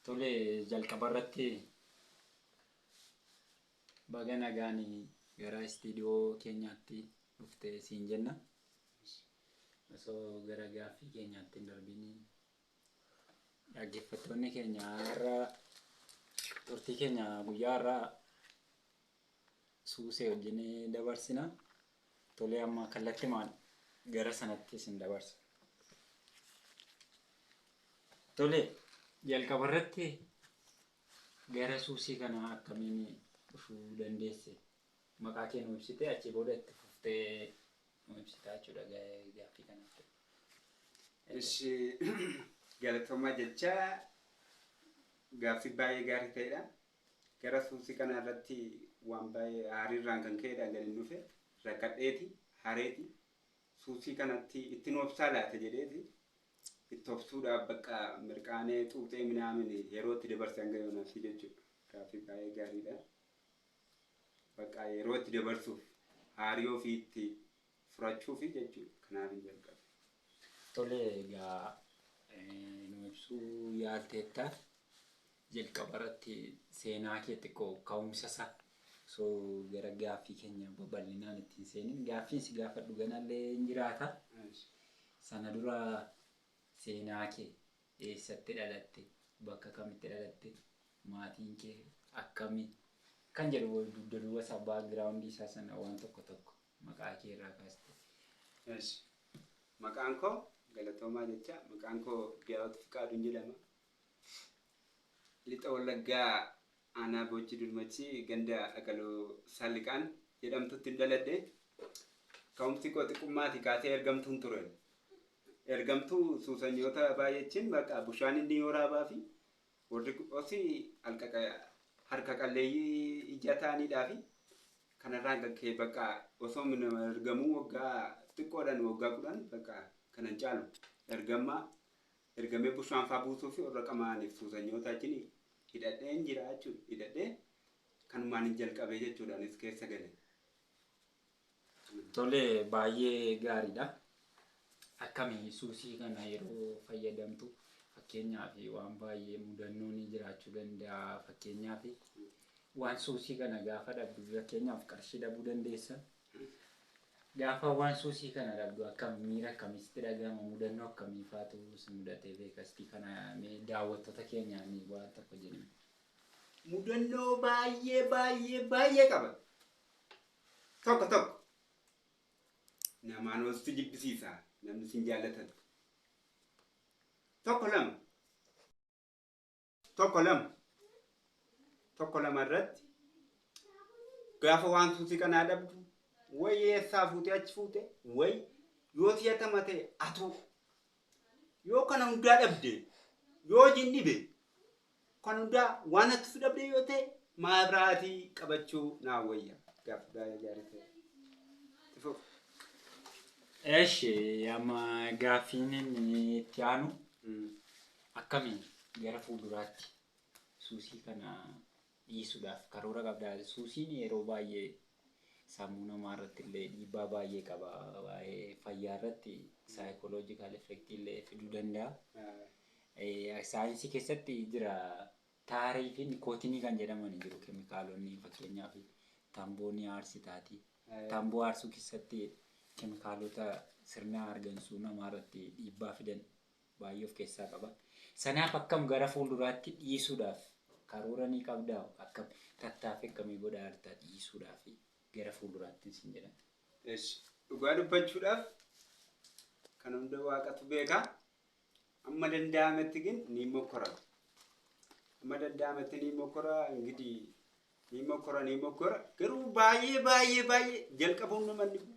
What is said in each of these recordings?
Tole jalqabarratti baga nagaanii gara istiidiyoo keenyaatti dhufte siin jenna. Osoo gara gaaffii keenyaatti hin darbiin dhaggeeffattoonni keenya har'a turtii keenya guyyaa har'aa suusee wajjin dabarsina. Tole amma kallattimaan gara sanatti isin dabarsa. Tole jalqabarratti gara suusii kana akkamiin dhufuu dandeesse? Maqaa kee nu ibsitee achi booda itti fuftee nu ibsitaa jechuudha gaaffii kanaatti. Ishi galatoomaa jecha gaaffii baay'ee gaarii ta'edha. Gara suusii kana irratti waan baay'ee aariirraan kan ka'edha gadi dhufe rakkadheeti hareeti suusii kanatti ittiin obsaa laata jedheeti itti obsuudhaaf bakka mirqaanee xuuxee minaamin yeroo itti dabarsan gayoonafsi jechuudha. Gaaffii baay'ee gaariidha. Bakka yeroo itti dabarsuuf haarii ofii itti furachuufi jechuudha. Kanaaf hin jalqabe. Tole egaa nu ibsuu yaalteetta jalqabarratti seenaa kee xiqqoo ka'umsa isaa osoo gara gaaffii keenya babal'inaan ittiin seenin gaaffiin si gaafadhu ganallee hin jiraata. Sana dura seenaa kee eessatti dhalatte, bakka kamitti dhalatte, maatiin kee akkamii kan jedhu dugda duuba isaa baagiraawundii isaa sana waan tokko tokko maqaa kee irraa kaaste. Maqaan koo galatoomaa jecha maqaan koo Daawit Fiqaaduun jedhama. Lixa Wallaggaa aanaa Boojii Dulmachi ganda Dhagaloo Salliqaan jedhamtutti dhaladhe. Ka'umsi koo xiqqummaati kaasee ergamtuun ture. Ergamtuu suusanyoota baay'eetiin bakka bishaan inni waraabaa fi warri osii harka qalleeyyii ija ta'aniidhaa fi kanarraan kan ka'e bakka osoo nama ergamuu waggaa xiqqoodhaan waggaa 10 bakka kanan caalu ergamee bishaan fa'aa buusuu fi warra qamaaniif suusanyoota wajjin hidhadheen jira jechuudha. Hidhadhee kanumaan hin jalqabee jechuudhaanis keessa gale. Tole baay'ee gaariidha. Akkamii suusii kana yeroo fayyadamtu fakkeenyaaf waan baay'ee mudannoon jiraachuu danda'a. Fakkeenyaaf waan suusii kana gaafa dhabdu fakkeenyaaf qarshii dhabuu dandeessa. Gaafa waan suusii kana dhabdu akkam miira akkamitti dhagahama mudannoo akkamii faatu si mudatee beekasti kana daawwattoota keenyaan waan tokko jennu. Mudannoo baay'ee qaba. Tokko namaan wasitti jibbisiisa namni sin jaallatan. Tokko lama irratti gaafa waan suusii kanaa dhabdu way eessaa fuutee achi fuute way yoo si'atama ta'e atu yoo kana hundaa dhabde yoo jinnibe kan hundaa waan ati dhabde yoo ta'e maabiraatii qabachuu naa wayya gaafa baay'ee gaarii ta'e. Eeshi amma gaaffiin itti aanu akkamiin gara fuulduraatti suusii kana dhiisuudhaaf karoora qabdaa? Suusiin yeroo baay'ee sammuu namaa irratti illee dhiibbaa baay'ee qaba. Waa'ee fayyaa irratti saayikooloojikaal effektii illee fiduu danda'a. Saayinsii keessatti jira taarii fi nikootinii kan jedhaman jiru keemikaalonni fakkeenyaaf tamboo ni aarsitaati. Tamboo aarsuu keessatti keemikaalota sirna hargansuu namaa irratti dhiibbaa fidan baay'ee of keessaa qaba. Sanaaf akkam gara fuulduraatti dhiisuudhaaf karoora ni qabdaa? Akkam tattaaffii akkamii godhaa jirta dhiisuudhaaf gara fuulduraatti sin jedhan? Dhugaa dubbachuudhaaf kan hunda waaqatu beeka. Amma danda'ametti gin ni mokkora. Ingidi ni mokkora. Garuu baay'ee jalqabuun nama dhibu.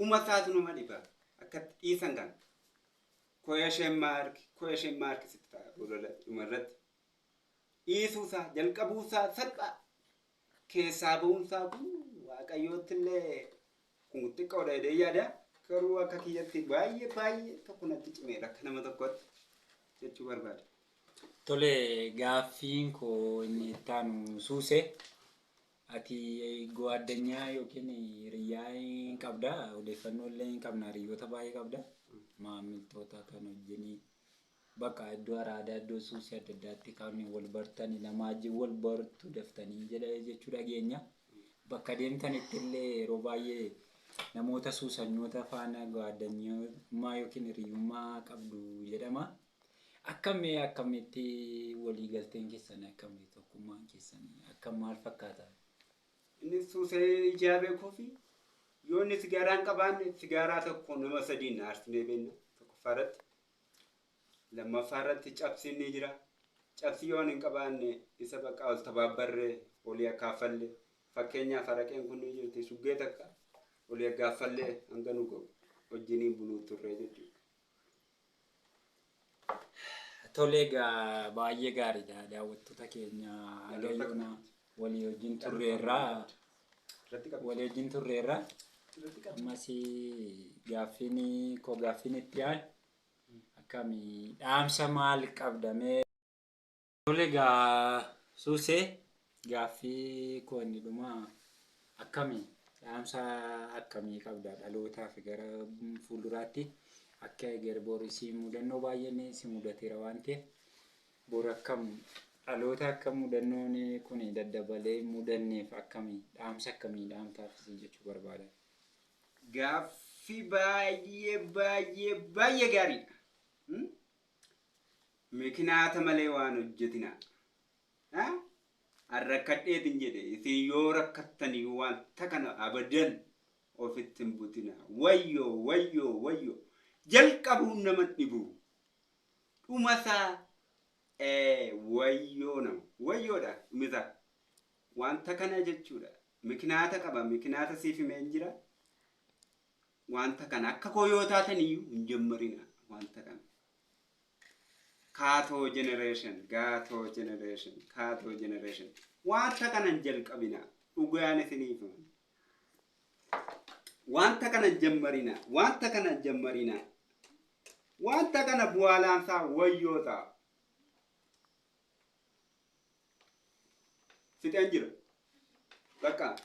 Ummataatu nama dhiba. Akka dhiisan kan. Question mark sitti ta'a dhumarratti. Dhiisuusaa jalqabuusaa salphaa. Keessaa ba'uunsaa kun waaqayyootti illee kun xiqqoodha jedhee yaada. Garuu akka kiyyatti baay'ee tokko natti cimeera akka nama tokkotti jechuu barbaada. Tole gaaffiin koo inni itti aanu suusee ati addunyaa yookiin hiriyaa hin qabdaa? Odeeffannoo illee hin qabna hiriyoota baay'ee qabda. Maamiltoota kan wajjin bakka iddoo araadaa iddoo suusii adda addaatti kan wal bartanii namaa wajjin wal bartu daftanii jedha jechuu dhageenya. Bakka deemtanitti illee yeroo baay'ee namoota suusanyoota faana gaaddanyummaa yookiin hiriyummaa qabdu jedhama. Akkamitti walii galteen keessan akkamii tokkummaan keessan akkam maal fakkaata? Inni suusee ijaabee kofi yoo inni sigaaraa hin qabaanne sigaaraa tokko nama sadiin aarsinee beenna tokkoffaarratti. Lammaffaarratti cabsiin ni jira. Cabsii yoo hin qabaanne isa bakka ol tabaabbarree olii akkaafallee fakkeenyaaf araqeen kun ni jirti suggee takka olii akkaafallee hanga nu wajjiniin buluu turre jechuudha. Tole egaa baay'ee gaariidha daawwattoota keenya agayoona walii wajjin turreerra ammas gaaffiin itti yaadu akkamii dhaamsa maal qabdamee tole egaa suusee gaaffii koo inni dhumaa akkamii dhaamsa akkamii qabda dhalootaaf gara fuulduraatti akka eger borisii mudannoo baay'een si mudateera waan ta'eef bor akkam dhaloota akka mudannoon kun daddabalee mudanneef akkamii dhaamsa akkamii dhaamtaaf jechuu barbaada. Gaaffii baay'ee gaariidha. Mikinaata malee waan hojjetina. Arrakkadheetin jedhe isin yoo rakkattanii wanta kana abadan ofitti hin butina. Wayyoo. Jalqabuun nama dhibu. Dhumasaa wayyoodha dhumisaa. Wanta kana jechuudha. Mikinaata qaba. Mikinaata siif himee hin jira. Wanta kana akka kooyoo taataniyyuu hin jammarina wanta kana. Kaatoo generation. Wanta kana hin jalqabina. Dhugaan isiniif. Wanta kana hin jammarina. Wanta kana bu'aalaansaa wayyoo ta'a. Fixeen jira. Bakka